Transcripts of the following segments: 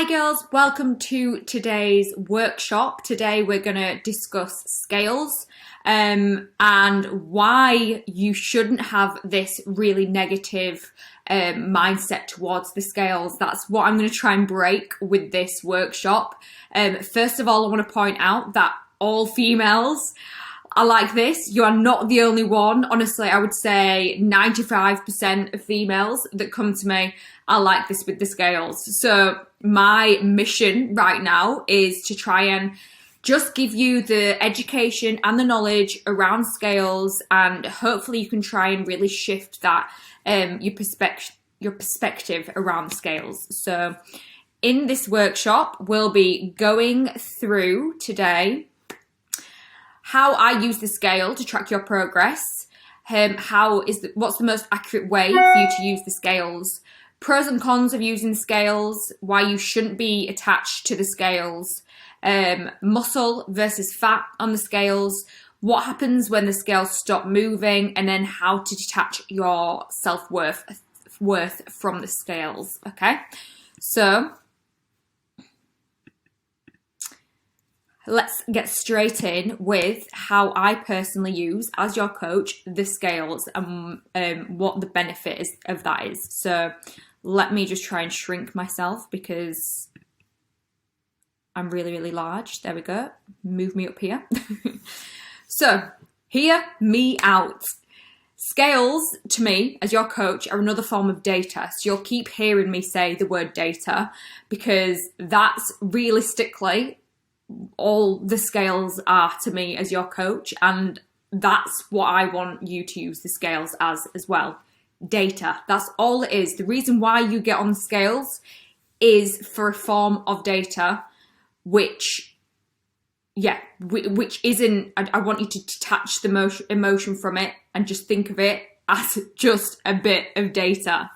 Hi girls, welcome to today's workshop. Today we're going to discuss scales and why you shouldn't have this really negative mindset towards the scales. That's what I'm going to try and break with this workshop. First of all, I want to point out that all females are like this. You are not the only one. Honestly, I would say 95% of females that come to me are like this with the scales. So my mission right now is to try and just give you the education and the knowledge around scales, and hopefully you can try and really shift that your perspective around scales. So in this workshop, we'll be going through today how I use the scale to track your progress, what's the most accurate way for you to use the scales, pros and cons of using the scales, why you shouldn't be attached to the scales, muscle versus fat on the scales, what happens when the scales stop moving, and then how to detach your self-worth from the scales. Okay, so let's get straight in with how I personally use, as your coach, the scales and what the benefit of that is. So let me just try and shrink myself because I'm really, really large. There we go. Move me up here. So hear me out. Scales, to me, as your coach, are another form of data. So you'll keep hearing me say the word data because that's realistically all the scales are to me as your coach, and that's what I want you to use the scales as well. Data. That's all it is. The reason why you get on the scales is for a form of data which isn't, I want you to detach the emotion from it and just think of it as just a bit of data.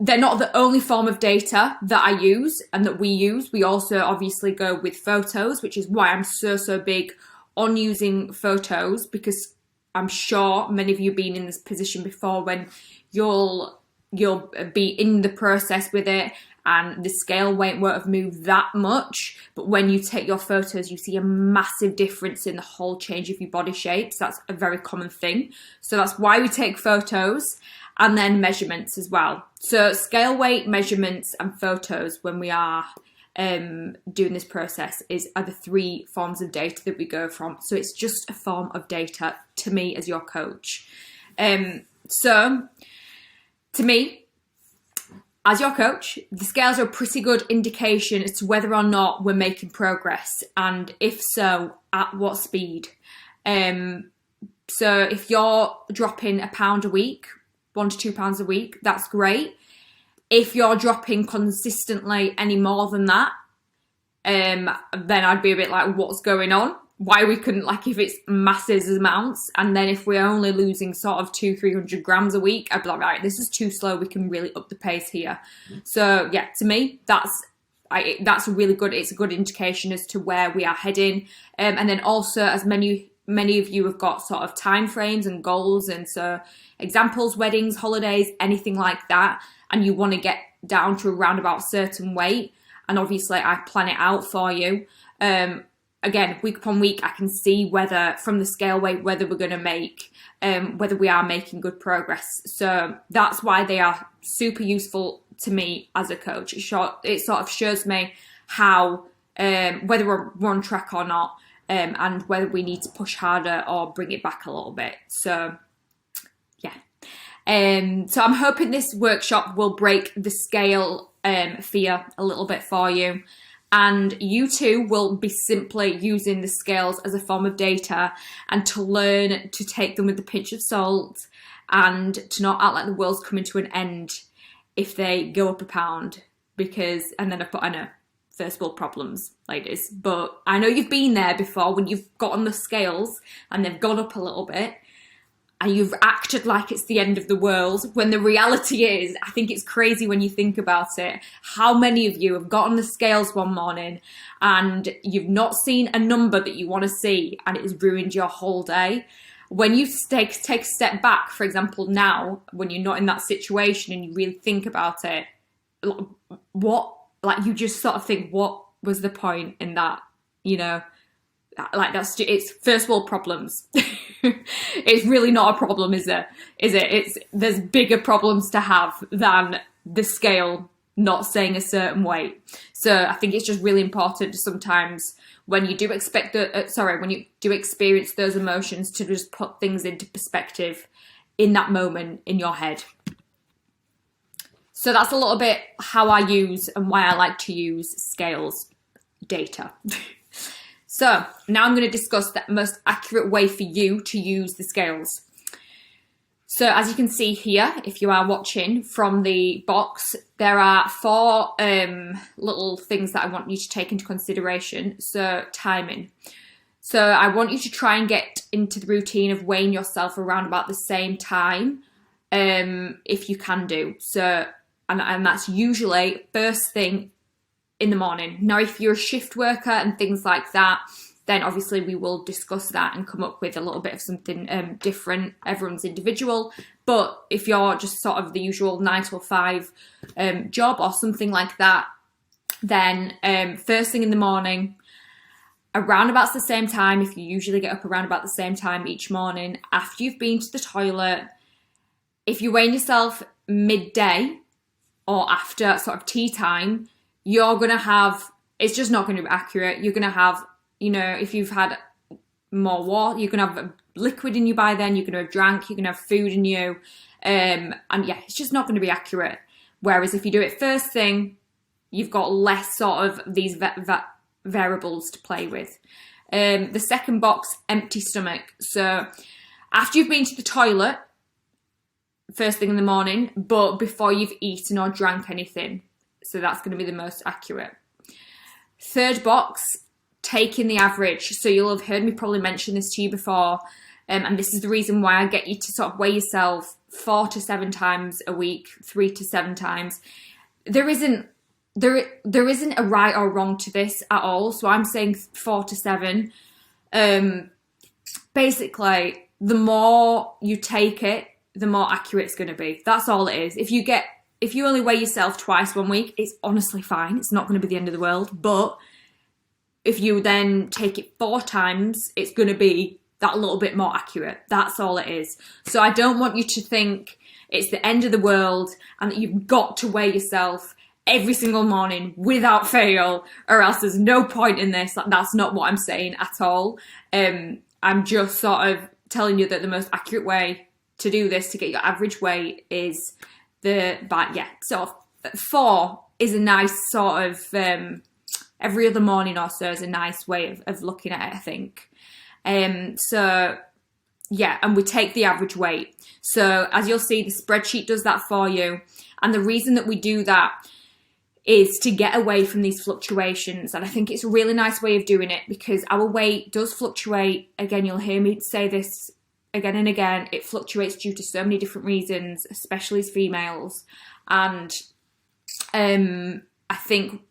They're not the only form of data that I use and that we use. We also obviously go with photos, which is why I'm so big on using photos, because I'm sure many of you have been in this position before when you'll be in the process with it and the scale won't have moved that much. But when you take your photos, you see a massive difference in the whole change of your body shapes. That's a very common thing. So that's why we take photos. And then measurements as well. So scale weight, measurements and photos when we are doing this process are the three forms of data that we go from. So it's just a form of data to me as your coach. So to me, as your coach, the scales are a pretty good indication as to whether or not we're making progress, and if so, at what speed. So if you're dropping a pound a week, 1 to 2 pounds a week, that's great. If you're dropping consistently any more than that, then I'd be a bit like, what's going on? Why we couldn't, like, if it's massive amounts, and then if we're only losing sort of 200-300 grams a week, I'd be like, right, this is too slow. We can really up the pace here. So yeah, to me, that's a really good. It's a good indication as to where we are heading. And then also, as many of you have got sort of time frames and goals, and so examples, weddings, holidays, anything like that, and you want to get down to around about a certain weight, and obviously I plan it out for you. Again, week upon week, I can see whether from the scale weight whether we're going to make whether we are making good progress. So that's why they are super useful to me as a coach. It sort of shows me how whether we're on track or not. And whether we need to push harder or bring it back a little bit. So, yeah. So I'm hoping this workshop will break the scale fear a little bit for you. And you too will be simply using the scales as a form of data, and to learn to take them with a pinch of salt, and to not act like the world's coming to an end if they go up a pound. I know. First world problems, ladies, but I know you've been there before when you've got on the scales and they've gone up a little bit and you've acted like it's the end of the world, when the reality is, I think it's crazy when you think about it, how many of you have got on the scales one morning and you've not seen a number that you want to see, and it has ruined your whole day. When you take a step back, for example, now, when you're not in that situation and you really think about it, what, like, you just sort of think, what was the point in that, you know? Like, it's first world problems. It's really not a problem, is it? There's bigger problems to have than the scale not saying a certain weight. So I think it's just really important sometimes when you do when you do experience those emotions, to just put things into perspective in that moment in your head. So that's a little bit how I use and why I like to use scales data. So now I'm going to discuss the most accurate way for you to use the scales. So as you can see here, if you are watching from the box, there are 4 little things that I want you to take into consideration. So timing. So I want you to try and get into the routine of weighing yourself around about the same time, if you can do. So, and that's usually first thing in the morning. Now, if you're a shift worker and things like that, then obviously we will discuss that and come up with a little bit of something different. Everyone's individual. But if you're just sort of the usual 9 to 5 job or something like that, then first thing in the morning, around about the same time, if you usually get up around about the same time each morning, after you've been to the toilet, if you're weighing yourself midday or after sort of tea time, you're going to have, it's just not going to be accurate. You're going to have, you know, if you've had more water, you're going to have a liquid in you by then, you're going to have drank, you're going to have food in you. And yeah, it's just not going to be accurate. Whereas if you do it first thing, you've got less sort of these variables to play with. The second box, empty stomach. So after you've been to the toilet, first thing in the morning, but before you've eaten or drank anything. So that's going to be the most accurate. Third box, taking the average. So you'll have heard me probably mention this to you before. And this is the reason why I get you to sort of weigh yourself 4 to 7 times a week, 3 to 7 times. There isn't a right or wrong to this at all. So I'm saying 4 to 7. Basically, the more you take it, the more accurate it's going to be. That's all it is. If you only weigh yourself twice 1 week, it's honestly fine. It's not going to be the end of the world. But if you then take it 4 times, it's going to be that little bit more accurate. That's all it is. So I don't want you to think it's the end of the world and that you've got to weigh yourself every single morning without fail, or else there's no point in this. That's not what I'm saying at all. I'm just sort of telling you that the most accurate way to do this, to get your average weight, is sort of 4 is a nice sort of every other morning or so is a nice way of looking at it, I think. So yeah, and we take the average weight. So as you'll see, the spreadsheet does that for you. And the reason that we do that is to get away from these fluctuations. And I think it's a really nice way of doing it because our weight does fluctuate. Again, you'll hear me say this again and again. It fluctuates due to so many different reasons, especially as females. And I think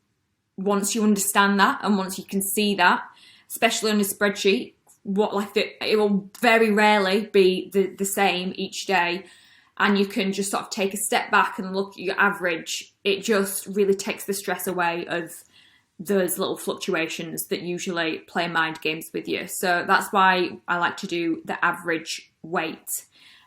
once you understand that and once you can see that, especially on a spreadsheet, it will very rarely be the same each day. And you can just sort of take a step back and look at your average. It just really takes the stress away of those little fluctuations that usually play mind games with you. So that's why I like to do the average weight.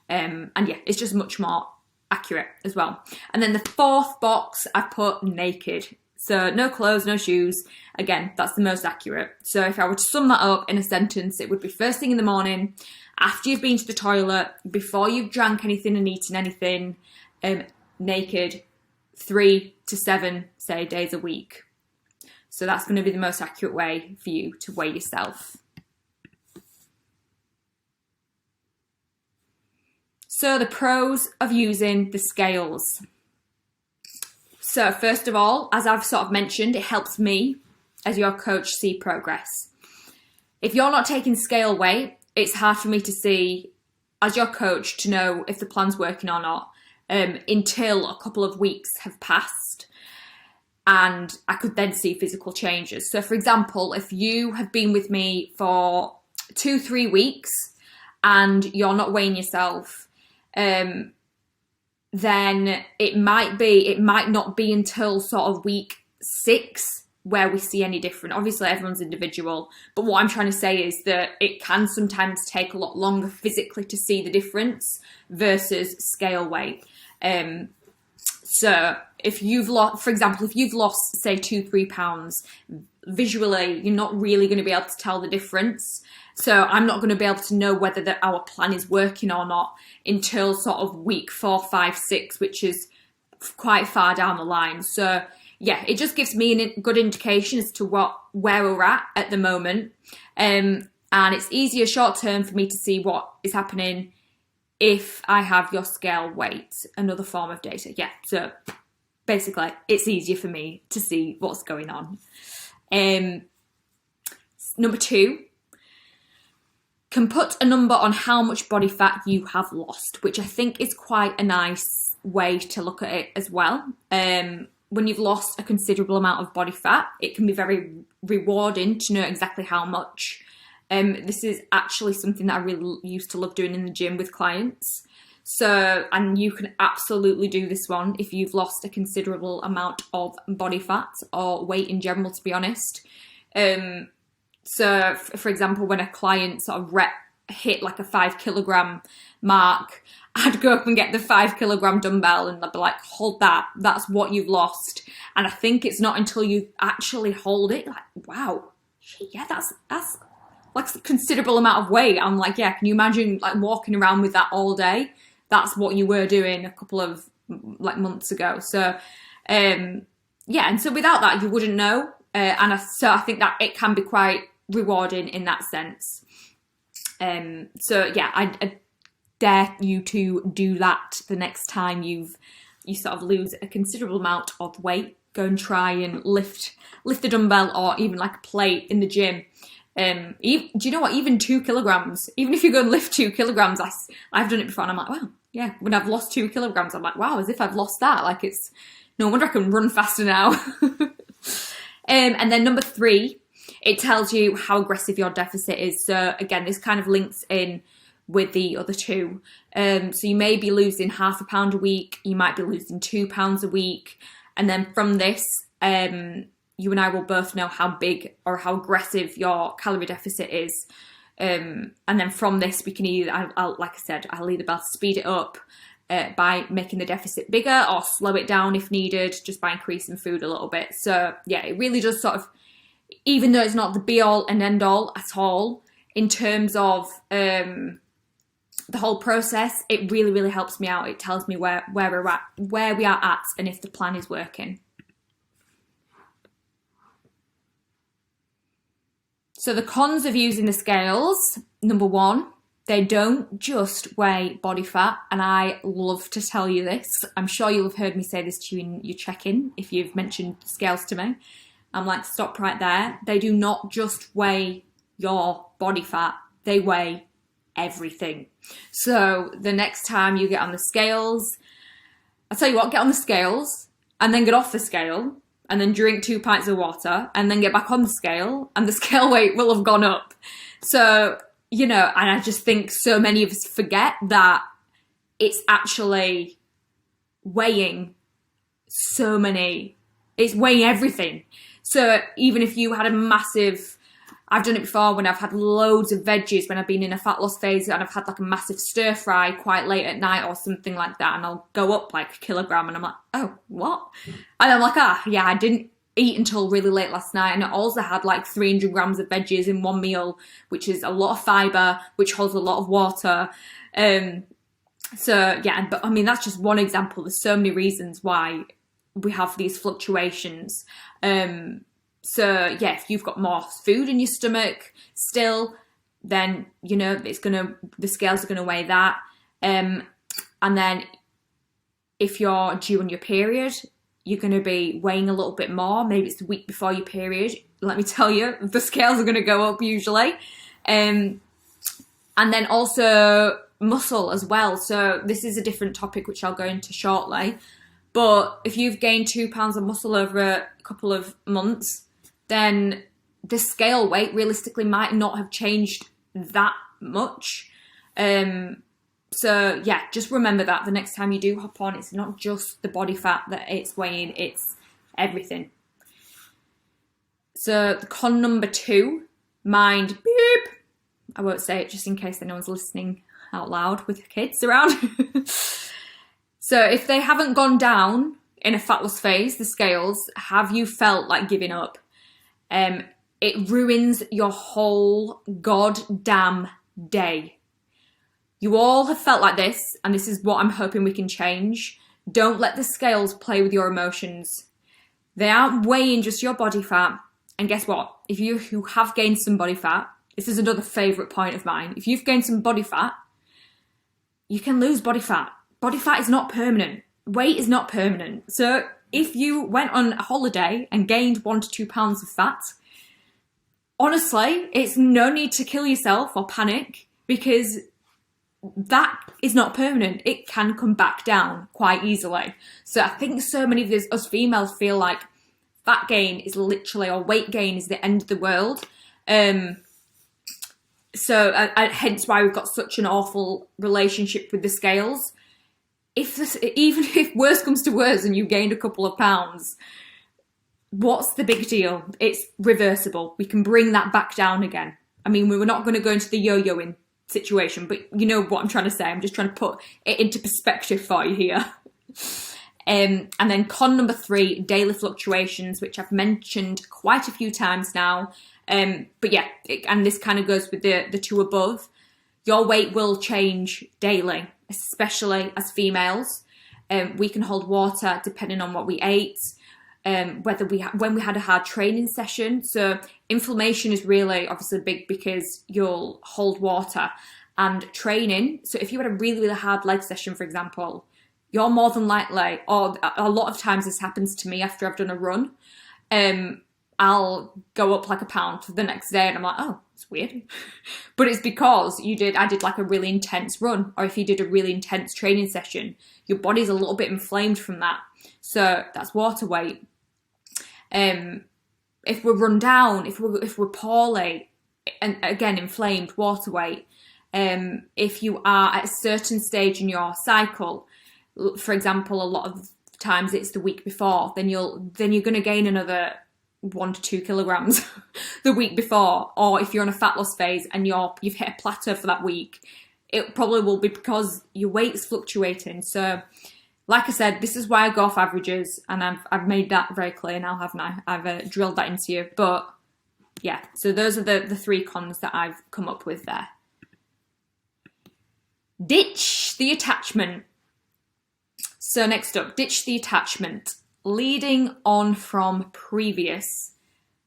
And yeah, it's just much more accurate as well. And then the 4th box, I put naked. So no clothes, no shoes. Again, that's the most accurate. So if I were to sum that up in a sentence, it would be first thing in the morning, after you've been to the toilet, before you've drank anything and eaten anything, naked, 3 to 7, say, days a week. So that's going to be the most accurate way for you to weigh yourself. So the pros of using the scales. So first of all, as I've sort of mentioned, it helps me as your coach see progress. If you're not taking scale weight, it's hard for me to see, as your coach, to know if the plan's working or not until a couple of weeks have passed and I could then see physical changes. So for example, if you have been with me for 2-3 weeks and you're not weighing yourself, then it might not be until sort of week 6 where we see any different. Obviously, everyone's individual, but what I'm trying to say is that it can sometimes take a lot longer physically to see the difference versus scale weight. So if you've lost, for example, if you've lost, say, 2-3 pounds, visually, you're not really going to be able to tell the difference. So I'm not going to be able to know whether our plan is working or not until sort of week 4, 5, 6, which is quite far down the line. So yeah, it just gives me a good indication as to where we're at the moment. And it's easier short term for me to see what is happening if I have your scale weight, another form of data. Yeah, so basically it's easier for me to see what's going on. Number 2, can put a number on how much body fat you have lost, which I think is quite a nice way to look at it as well. When you've lost a considerable amount of body fat, it can be very rewarding to know exactly how much. This is actually something that I really used to love doing in the gym with clients. So, and you can absolutely do this one if you've lost a considerable amount of body fat or weight in general, to be honest. So, for example, when a client sort of hit like a 5 kilogram mark, I'd go up and get the 5 kilogram dumbbell and I'd be like, hold that, that's what you've lost. And I think it's not until you actually hold it, like, wow, yeah, that's like a considerable amount of weight. I'm like, yeah, can you imagine like walking around with that all day? That's what you were doing a couple of like months ago. So, yeah, and so without that, you wouldn't know. So I think that it can be quite rewarding in that sense. So yeah, I dare you to do that the next time you sort of lose a considerable amount of weight. Go and try and lift the dumbbell or even like a plate in the gym. Do you know what? Even 2 kilograms, even if you go and lift 2 kilograms, I've done it before and I'm like, wow, yeah, when I've lost 2 kilograms, I'm like, wow, as if I've lost that. Like it's, no wonder I can run faster now. And then number 3, it tells you how aggressive your deficit is. So again, this kind of links in with the other 2. So you may be losing half a pound a week. You might be losing 2 pounds a week. And then from this, you and I will both know how big or how aggressive your calorie deficit is. And then from this, we can either, like I said, I'll either be able to speed it up by making the deficit bigger or slow it down if needed, just by increasing food a little bit. So yeah, it really does sort of, even though it's not the be all and end all at all, in terms of the whole process, it really, really helps me out. It tells me where we are at and if the plan is working. So the cons of using the scales, number 1, they don't just weigh body fat, and I love to tell you this. I'm sure you'll have heard me say this to you in your check-in if you've mentioned scales to me. I'm like, stop right there. They do not just weigh your body fat, they weigh everything. So the next time you get on the scales, I'll tell you what, get on the scales and then get off the scale and then drink 2 pints of water and then get back on the scale and the scale weight will have gone up. So, you know, and I just think so many of us forget that it's actually weighing it's weighing everything. So even if you had a massive, I've done it before when I've had loads of veggies, when I've been in a fat loss phase and I've had like a massive stir fry quite late at night or something like that, and I'll go up like a kilogram and I'm like, oh, what? And I'm like, yeah, I didn't eat until really late last night, and I also had like 300 grams of veggies in one meal, which is a lot of fibre, which holds a lot of water. So yeah, but I mean, that's just one example. There's so many reasons why we have these fluctuations. So yeah, if you've got more food in your stomach still, then, you know, the scales are going to weigh that. And then if you're due on your period, you're going to be weighing a little bit more. Maybe it's the week before your period. Let me tell you, the scales are going to go up usually. And then also muscle as well. So this is a different topic, which I'll go into shortly. But if you've gained 2 pounds of muscle over a couple of months, then the scale weight realistically might not have changed that much. So yeah, just remember that the next time you do hop on, it's not just the body fat that it's weighing, it's everything. So the con number 2, mind beep. I won't say it just in case anyone's listening out loud with kids around. So if they haven't gone down in a fat loss phase, the scales, have you felt like giving up? It ruins your whole goddamn day. You all have felt like this, and this is what I'm hoping we can change. Don't let the scales play with your emotions. They aren't weighing just your body fat. And guess what? If you have gained some body fat, this is another favourite point of mine. If you've gained some body fat, you can lose body fat. Body fat is not permanent. Weight is not permanent. So if you went on a holiday and gained 1 to 2 pounds of fat, honestly, it's no need to kill yourself or panic, because that is not permanent. It can come back down quite easily. So I think so many of us females feel like fat gain is literally, or weight gain is the end of the world. So hence why we've got such an awful relationship with the scales. Even if worse comes to worse and you gained a couple of pounds, what's the big deal? It's reversible. We can bring that back down again. I mean, we were not going to go into the yo-yoing situation, but you know what I'm trying to say. I'm just trying to put it into perspective for you here. And then con number 3, daily fluctuations, which I've mentioned quite a few times now. But yeah, and this kind of goes with the 2 above. Your weight will change daily, especially as females. We can hold water depending on what we ate, when we had a hard training session. So inflammation is really obviously big because you'll hold water, and training. So if you had a really, really hard leg session, for example, you're more than likely, or a lot of times this happens to me after I've done a run, I'll go up like a pound the next day and I'm like, oh, it's weird. But it's because I did like a really intense run, or if you did a really intense training session, your body's a little bit inflamed from that. So that's water weight. If we're run down, if we're poorly, and again, inflamed, water weight. If you are at a certain stage in your cycle, for example, a lot of times it's the week before, then you're going to gain another 1 to 2 kilograms the week before. Or if you're on a fat loss phase and you've hit a plateau for that week, it probably will be because your weight's fluctuating. So like I said, this is why I go off averages, and I've made that very clear now, haven't I? I've drilled that into you. But yeah, so those are the 3 cons that I've come up with there. Ditch the attachment. So next up, ditch the attachment. Leading on from previous,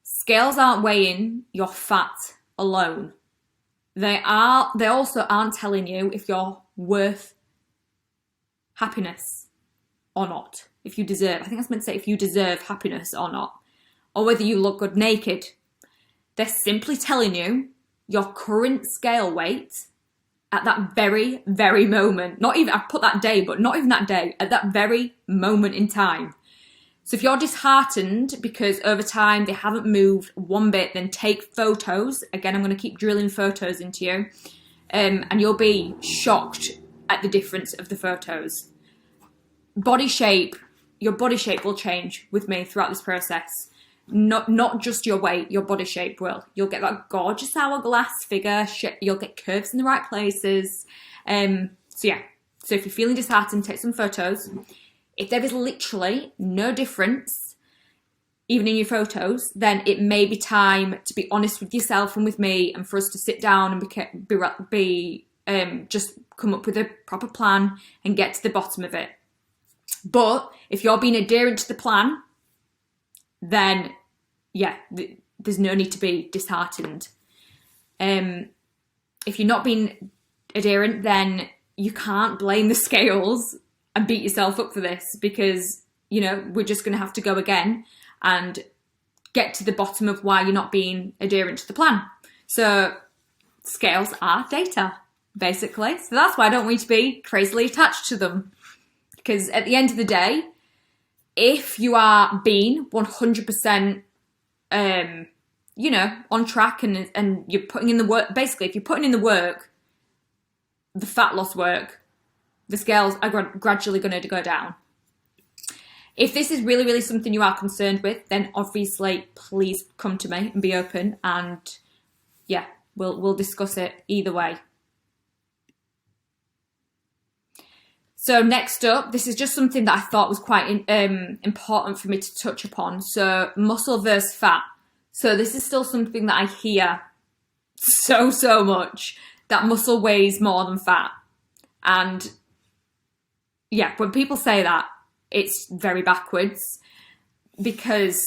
scales aren't weighing your fat alone. They also aren't telling you if you're worth happiness or not. If you deserve, I think I was meant to say if you deserve happiness or not, or whether you look good naked. They're simply telling you your current scale weight at that very, very moment. Not even, I've put that day, but not even that day, at that very moment in time. So if you're disheartened because over time they haven't moved one bit, then take photos. Again, I'm going to keep drilling photos into you. And you'll be shocked at the difference of the photos. Body shape, your body shape will change with me throughout this process. Not just your weight, your body shape will. You'll get that gorgeous hourglass figure. You'll get curves in the right places. So yeah, so if you're feeling disheartened, take some photos. If there is literally no difference, even in your photos, then it may be time to be honest with yourself and with me, and for us to sit down and just come up with a proper plan and get to the bottom of it. But if you're being adherent to the plan, then yeah, there's no need to be disheartened. If you're not being adherent, then you can't blame the scales and beat yourself up for this, because, you know, we're just going to have to go again and get to the bottom of why you're not being adherent to the plan. So scales are data, basically. So that's why I don't want you to be crazily attached to them. Because at the end of the day, if you are being 100%, on track and you're putting in the work, basically, if you're putting in the work, the fat loss work, the scales are gradually going to go down. If this is really, really something you are concerned with, then obviously please come to me and be open, and yeah, we'll discuss it either way. So next up, this is just something that I thought was quite important for me to touch upon. So muscle versus fat. So this is still something that I hear so much, that muscle weighs more than fat. And yeah, when people say that, it's very backwards, because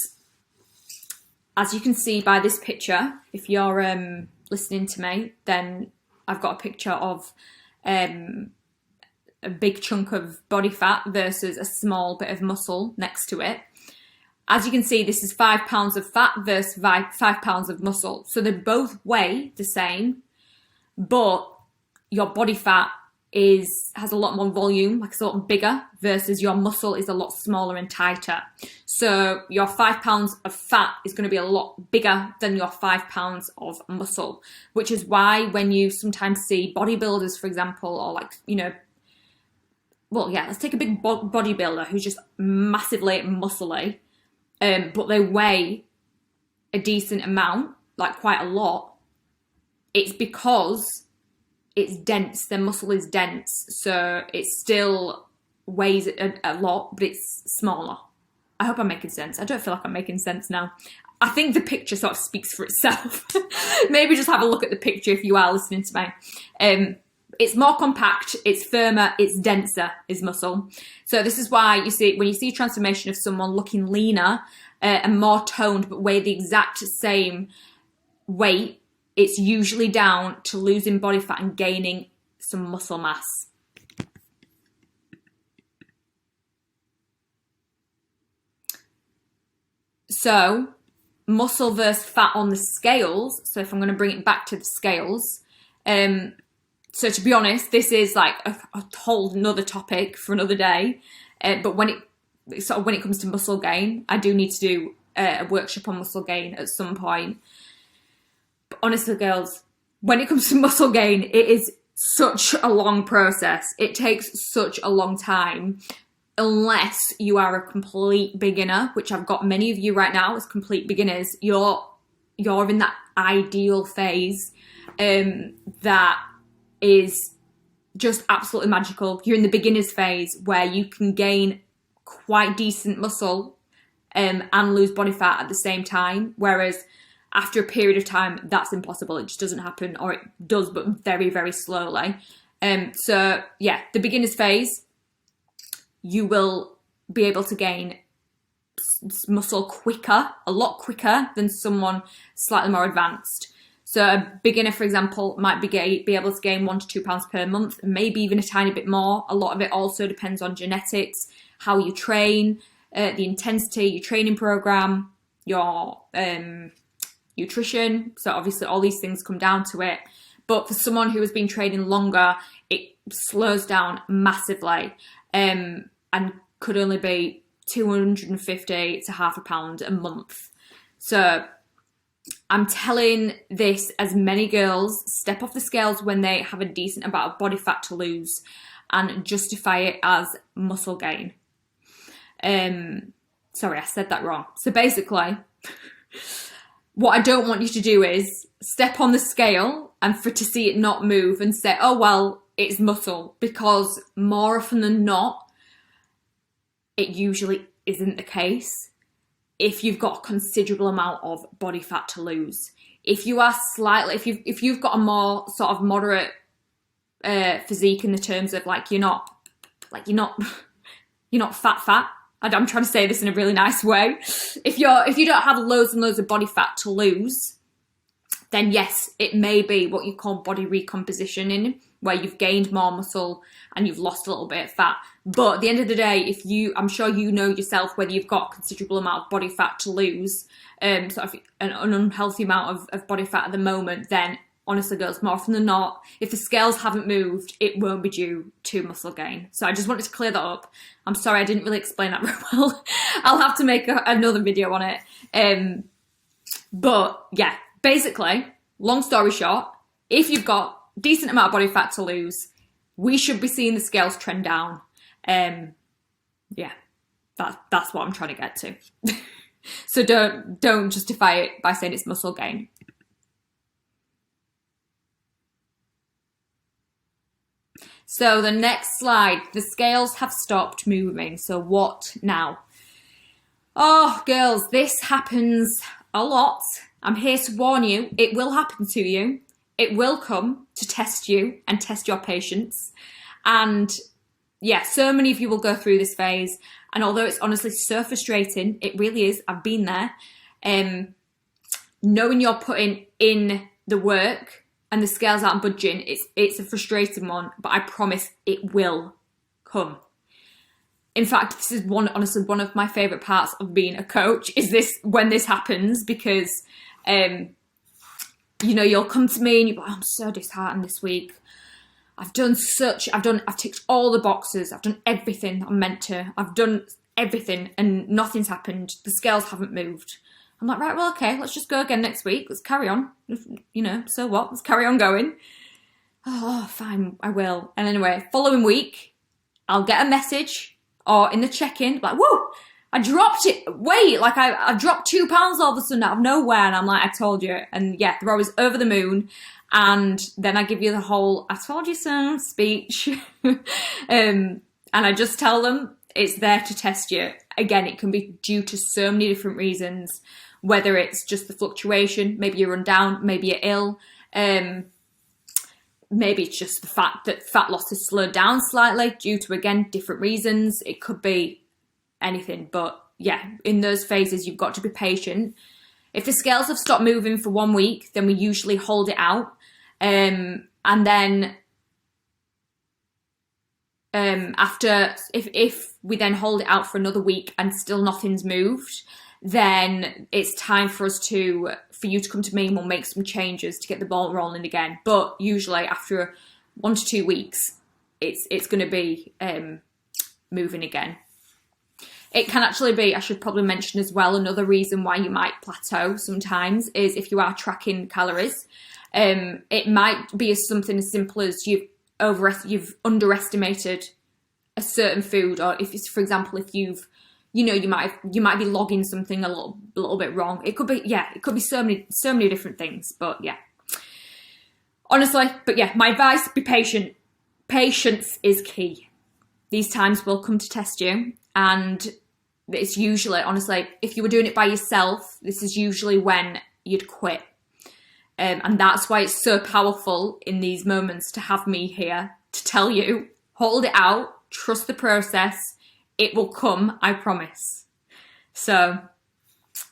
as you can see by this picture, if you're listening to me, then I've got a picture of a big chunk of body fat versus a small bit of muscle next to it. As you can see, this is 5 pounds of fat versus 5 pounds of muscle. So they both weigh the same, but your body fat has a lot more volume, like it's a lot bigger, versus your muscle is a lot smaller and tighter. So your 5 pounds of fat is going to be a lot bigger than your 5 pounds of muscle, which is why when you sometimes see bodybuilders, for example, or like, you know, well, yeah, let's take a big bodybuilder who's just massively muscly, but they weigh a decent amount, like quite a lot. It's because it's dense, their muscle is dense, so it still weighs a lot, but it's smaller. I hope I'm making sense. I don't feel like I'm making sense now. I think the picture sort of speaks for itself. Maybe just have a look at the picture if you are listening to me. It's more compact, it's firmer, it's denser, is muscle. So this is why you see, when you see a transformation of someone looking leaner and more toned, but weigh the exact same weight, it's usually down to losing body fat and gaining some muscle mass. So muscle versus fat on the scales. So if I'm going to bring it back to the scales, so to be honest, this is like a whole another topic for another day. But when it comes to muscle gain, I do need to do a workshop on muscle gain at some point. But honestly, girls, when it comes to muscle gain, it is such a long process. It takes such a long time, unless you are a complete beginner, which I've got many of you right now as complete beginners. You're in that ideal phase that is just absolutely magical. You're in the beginner's phase where you can gain quite decent muscle and lose body fat at the same time, whereas after a period of time, that's impossible. It just doesn't happen, or it does, but very, very slowly. So yeah, the beginner's phase, you will be able to gain muscle quicker, a lot quicker than someone slightly more advanced. So a beginner, for example, might be able to gain 1 to 2 pounds per month, maybe even a tiny bit more. A lot of it also depends on genetics, how you train, the intensity, your training program, your nutrition. So obviously all these things come down to it. But for someone who has been training longer, it slows down massively and could only be 250 to half a pound a month. So I'm telling this as many girls, step off the scales when they have a decent amount of body fat to lose and justify it as muscle gain. Sorry, I said that wrong. So basically, what I don't want you to do is step on the scale and to see it not move and say, oh, well, it's muscle, because more often than not, it usually isn't the case. If you've got a considerable amount of body fat to lose, if you are slightly, if you've got a more sort of moderate physique in the terms of like you're not fat. I'm trying to say this in a really nice way. If you don't have loads and loads of body fat to lose, then yes, it may be what you call body recompositioning, where you've gained more muscle and you've lost a little bit of fat. But at the end of the day, I'm sure you know yourself whether you've got a considerable amount of body fat to lose, sort of an unhealthy amount of body fat at the moment, then honestly, girls, more often than not, if the scales haven't moved, it won't be due to muscle gain. So I just wanted to clear that up. I'm sorry I didn't really explain that very well. I'll have to make another video on it. But yeah, basically, long story short, if you've got decent amount of body fat to lose, we should be seeing the scales trend down. Yeah, that's what I'm trying to get to. So don't justify it by saying it's muscle gain. So the next slide, the scales have stopped moving. So what now? Oh, girls, this happens a lot. I'm here to warn you. It will happen to you. It will come to test you and test your patience. And yeah, so many of you will go through this phase. And although it's honestly so frustrating, it really is. I've been there. Knowing you're putting in the work and the scales aren't budging, it's a frustrating one, but I promise it will come. In fact, this is honestly one of my favourite parts of being a coach, is this when this happens, because you'll come to me and you're like, I'm so disheartened this week. I've ticked all the boxes. I've done everything I'm meant to. I've done everything and nothing's happened. The scales haven't moved. I'm like, right, well, okay, let's just go again next week. Let's carry on. So what? Let's carry on going. Oh, fine, I will. And anyway, following week, I'll get a message or in the check-in, like, whoa, I dropped it. Wait, like I dropped 2 pounds all of a sudden out of nowhere. And I'm like, I told you. And yeah, they're always over the moon. And then I give you the whole, I told you so speech. And I just tell them it's there to test you. Again, it can be due to so many different reasons, whether it's just the fluctuation, maybe you're run down, maybe you're ill. Maybe it's just the fact that fat loss has slowed down slightly due to, again, different reasons. It could be anything. But yeah, in those phases, you've got to be patient. If the scales have stopped moving for 1 week, then we usually hold it out. And then after, if we then hold it out for another week and still nothing's moved, then it's time for you to come to me and we'll make some changes to get the ball rolling again. But usually after 1 to 2 weeks, it's going to be moving again. It can actually be, I should probably mention as well, another reason why you might plateau sometimes is if you are tracking calories. It might be something as simple as you've underestimated a certain food, or if it's, for example, if you might be logging something a little bit wrong. It could be so many different things. But yeah, honestly, my advice: be patient. Patience is key. These times will come to test you, and it's usually, honestly, if you were doing it by yourself, this is usually when you'd quit. And that's why it's so powerful in these moments to have me here to tell you, hold it out, trust the process. It will come, I promise. So,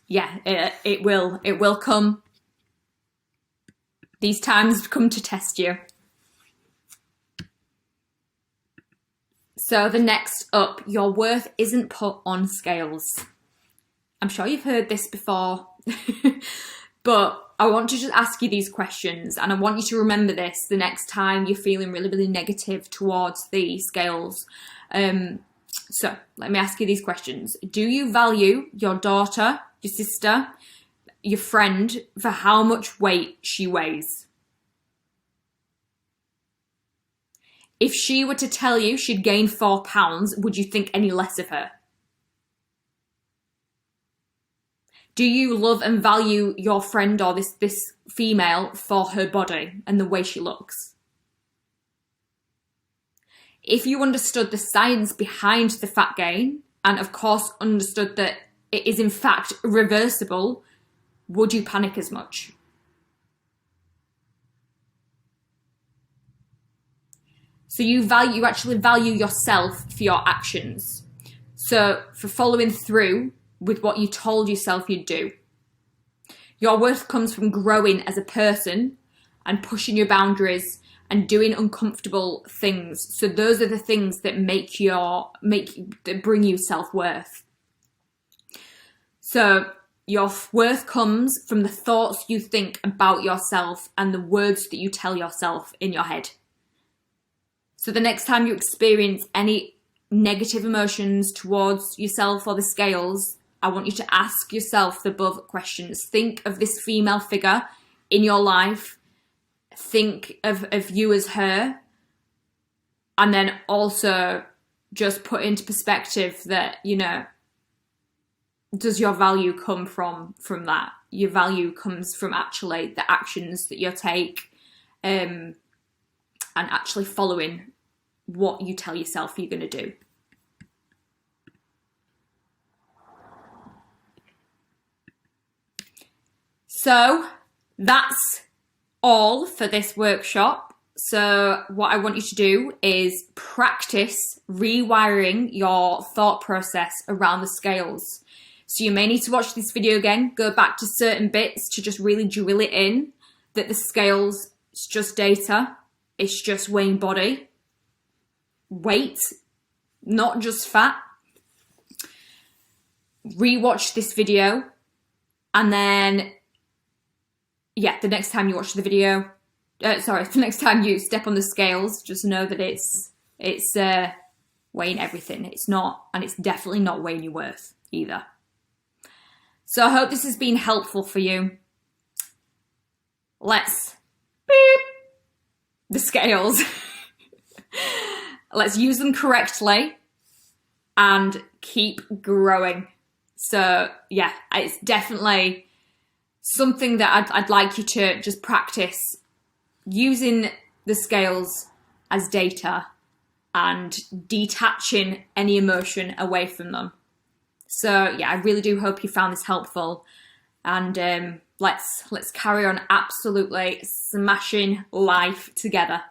yeah, it will come. These times come to test you. So the next up, your worth isn't put on scales. I'm sure you've heard this before, but I want to just ask you these questions, and I want you to remember this the next time you're feeling really, really negative towards the scales. So let me ask you these questions. Do you value your daughter, your sister, your friend for how much weight she weighs? If she were to tell you she'd gained 4 pounds, would you think any less of her? Do you love and value your friend or this female for her body and the way she looks? If you understood the science behind the fat gain, and of course understood that it is in fact reversible, would you panic as much? So you actually value yourself for your actions. So for following through with what you told yourself you'd do. Your worth comes from growing as a person and pushing your boundaries and doing uncomfortable things. So those are the things that that bring you self-worth. So your worth comes from the thoughts you think about yourself and the words that you tell yourself in your head. So the next time you experience any negative emotions towards yourself or the scales, I want you to ask yourself the above questions. Think of this female figure in your life. Think of you as her. And then also just put into perspective that, you know, does your value come from that? Your value comes from actually the actions that you take, and actually following what you tell yourself you're going to do. So that's all for this workshop. So what I want you to do is practice rewiring your thought process around the scales. So you may need to watch this video again, go back to certain bits to just really drill it in that the scales, it's just data, it's just weighing body, weight, not just fat. Rewatch this video, and then, yeah, the next time you watch the video, the next time you step on the scales, just know that it's weighing everything. It's not, and it's definitely not weighing your worth either. So I hope this has been helpful for you. Let's beep the scales. Let's use them correctly and keep growing. So yeah, it's definitely something that I'd like you to just practice using the scales as data and detaching any emotion away from them. So yeah, I really do hope you found this helpful, and let's carry on absolutely smashing life together.